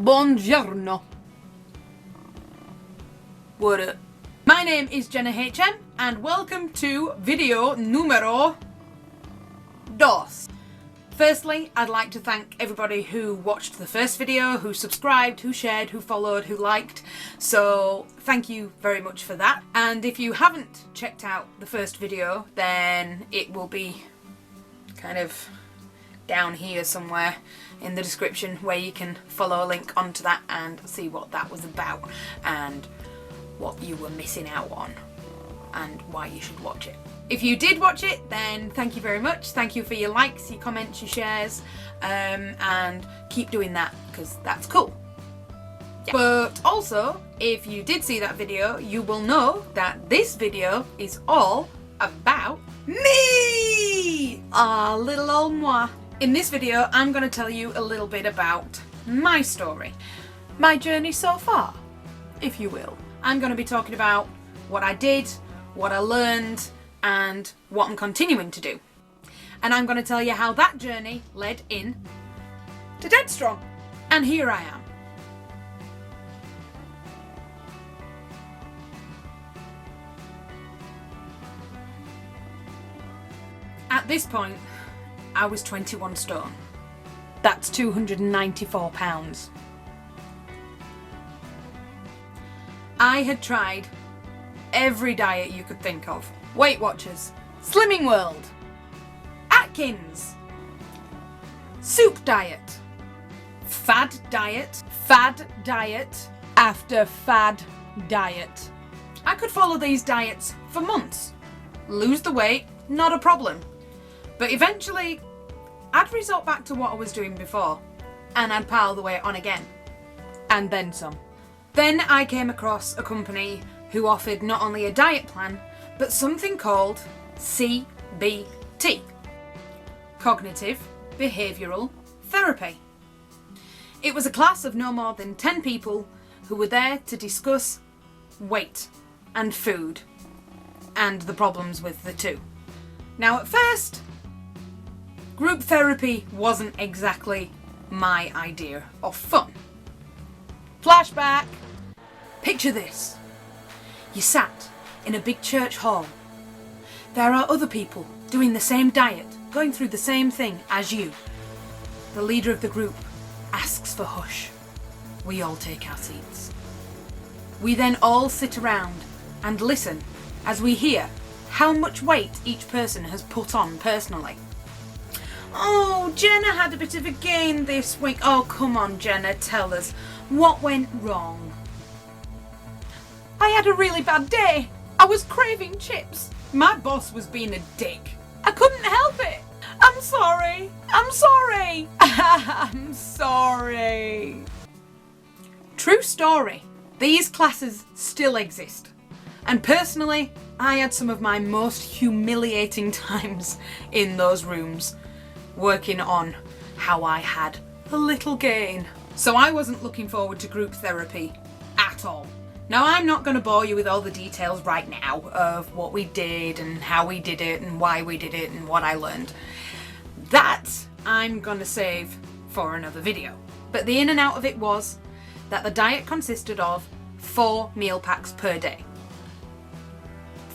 Buongiorno. What up? My name is Jenna HM and welcome to video numero dos. Firstly, I'd like to thank everybody who watched the first video, who subscribed, who shared, who followed, who liked. So thank you very much for that. And if you haven't checked out the first video, then it will be kind of down here somewhere in the description where you can follow a link onto that and see what that was about and what you were missing out on and why you should watch it. If you did watch it, then thank you very much. Thank you for your likes, your comments, your shares, and keep doing that because that's cool. Yeah. But also, if you did see that video, you will know that this video is all about me! Ah, little old moi. In this video, I'm going to tell you a little bit about my story, my journey so far, if you will. I'm going to be talking about what I did, what I learned, and what I'm continuing to do. And I'm going to tell you how that journey led in to Dead Strong. And here I am. At this point, I was 21 stone. That's 294 pounds. I had tried every diet you could think of. Weight Watchers, Slimming World, Atkins, Soup Diet, Fad Diet, after Fad Diet. I could follow these diets for months. Lose the weight, not a problem. But eventually, I'd resort back to what I was doing before, and I'd pile the weight on again. And then some. Then I came across a company who offered not only a diet plan, but something called CBT, Cognitive Behavioural Therapy. It was a class of no more than 10 people who were there to discuss weight and food and the problems with the two. Now at first, group therapy wasn't exactly my idea of fun. Flashback! Picture this. You sat in a big church hall. There are other people doing the same diet, going through the same thing as you. The leader of the group asks for hush. We all take our seats. We then all sit around and listen as we hear how much weight each person has put on personally. Oh, Jenna had a bit of a gain this week. Oh, come on, Jenna, tell us. What went wrong? I had a really bad day. I was craving chips. My boss was being a dick. I couldn't help it. I'm sorry. I'm sorry. I'm sorry. True story. These classes still exist. And personally, I had some of my most humiliating times in those rooms, working on how I had a little gain. So I wasn't looking forward to group therapy at all. Now I'm not going to bore you with all the details right now of what we did and how we did it and why we did it and what I learned. That I'm going to save for another video. But the in and out of it was that the diet consisted of 4 meal packs per day.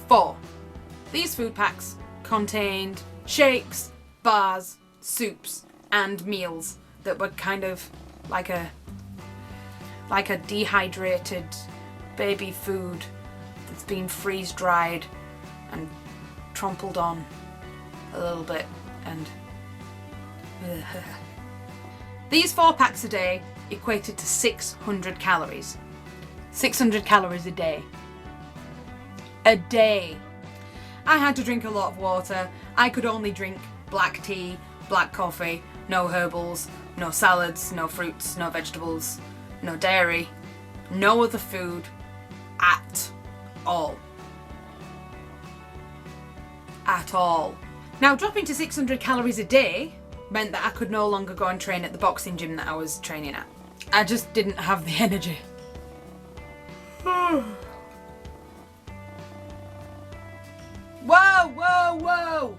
4. These food packs contained shakes, bars, soups and meals that were kind of like a dehydrated baby food that's been freeze dried and trampled on a little bit and these 4 packs a day equated to 600 calories. 600 calories a day. A day. I had to drink a lot of water. I could only drink black tea, black coffee, no herbals, no salads, no fruits, no vegetables, no dairy, no other food at all. At all. Now, dropping to 600 calories a day meant that I could no longer go and train at the boxing gym that I was training at. I just didn't have the energy. Whoa, whoa, whoa!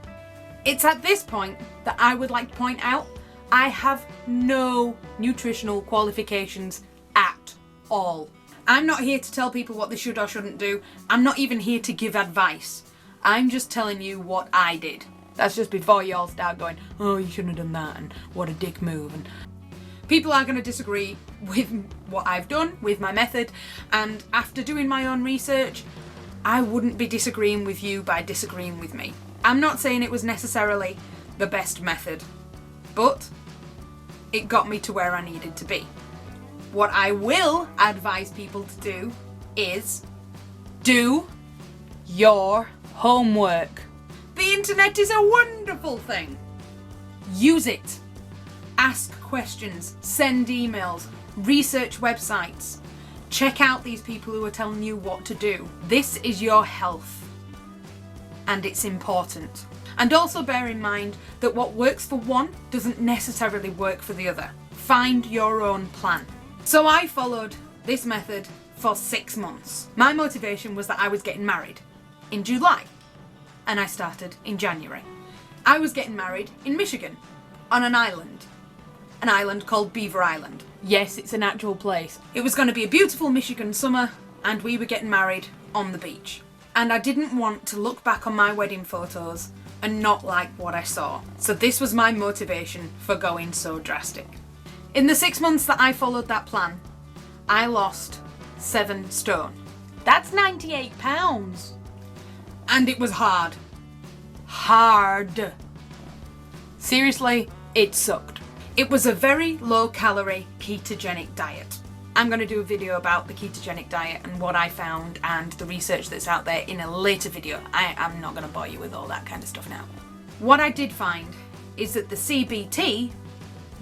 It's at this point that I would like to point out I have no nutritional qualifications at all. I'm not here to tell people what they should or shouldn't do. I'm not even here to give advice. I'm just telling you what I did. That's just before y'all start going, oh, you shouldn't have done that, and what a dick move. And people are going to disagree with what I've done, with my method, and after doing my own research, I wouldn't be disagreeing with you by disagreeing with me. I'm not saying it was necessarily the best method, but it got me to where I needed to be. What I will advise people to do is do your homework. The internet is a wonderful thing. Use it. Ask questions, send emails, research websites. Check out these people who are telling you what to do. This is your health, and it's important. And also bear in mind that what works for one doesn't necessarily work for the other. Find your own plan. So I followed this method for 6 months. My motivation was that I was getting married in July, and I started in January. I was getting married in Michigan on an island called Beaver Island. Yes, it's an actual place. It was going to be a beautiful Michigan summer, and we were getting married on the beach. And I didn't want to look back on my wedding photos and not like what I saw. So this was my motivation for going so drastic. In the 6 months that I followed that plan, I lost 7 stone. That's 98 pounds. And it was hard. Hard. Seriously, it sucked. It was a very low calorie ketogenic diet. I'm going to do a video about the ketogenic diet and what I found and the research that's out there in a later video. I'm not going to bore you with all that kind of stuff now. What I did find is that the CBT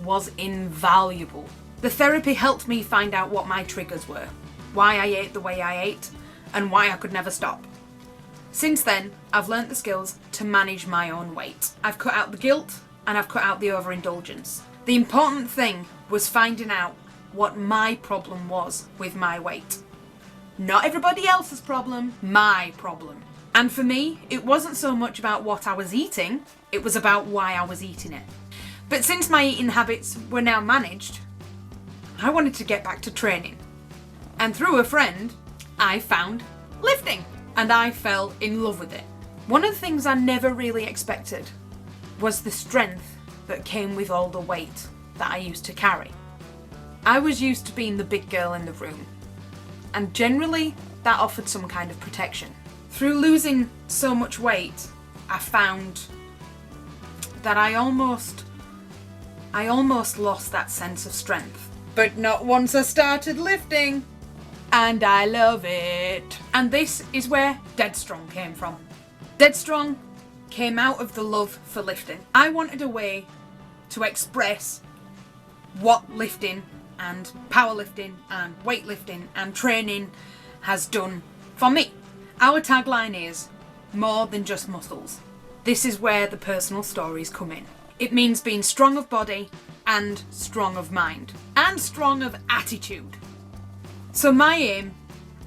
was invaluable. The therapy helped me find out what my triggers were, why I ate the way I ate, and why I could never stop. Since then, I've learnt the skills to manage my own weight. I've cut out the guilt and I've cut out the overindulgence. The important thing was finding out what my problem was with my weight. Not everybody else's problem, my problem. And for me, it wasn't so much about what I was eating, it was about why I was eating it. But since my eating habits were now managed, I wanted to get back to training. And through a friend, I found lifting, and I fell in love with it. One of the things I never really expected was the strength that came with all the weight that I used to carry. I was used to being the big girl in the room, and generally that offered some kind of protection. Through losing so much weight, I found that I almost lost that sense of strength. But not once I started lifting, and I love it. And this is where Dead Strong came from. Dead Strong came out of the love for lifting. I wanted a way to express what lifting and powerlifting and weightlifting and training has done for me. Our tagline is more than just muscles. This is where the personal stories come in. It means being strong of body and strong of mind and strong of attitude. So my aim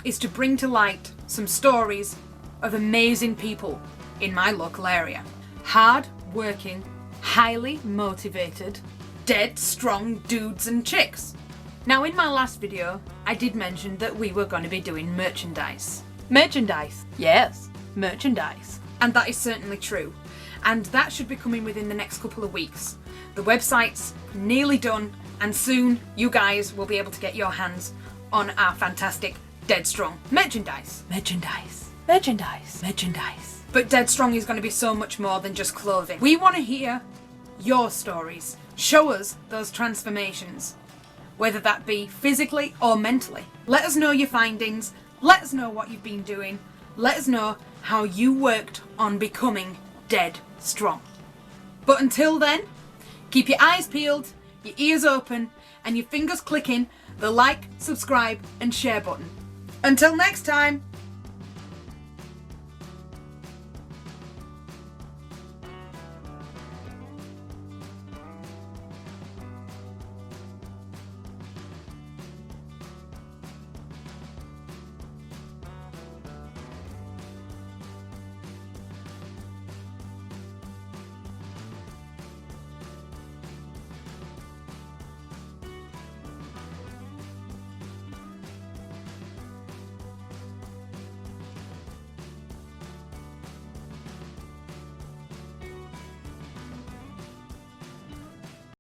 is to bring to light some stories of amazing people in my local area. Hard working, highly motivated, dead strong dudes and chicks. Now in my last video, I did mention that we were going to be doing merchandise. Merchandise, yes, merchandise. And that is certainly true. And that should be coming within the next couple of weeks. The website's nearly done, and soon you guys will be able to get your hands on our fantastic Dead Strong merchandise. Merchandise, merchandise, merchandise. But Dead Strong is going to be so much more than just clothing. We want to hear your stories. Show us those transformations, whether that be physically or mentally. Let us know your findings. Let us know what you've been doing. Let us know how you worked on becoming Dead Strong. But until then, keep your eyes peeled, your ears open, and your fingers clicking the like, subscribe, and share button. Until next time.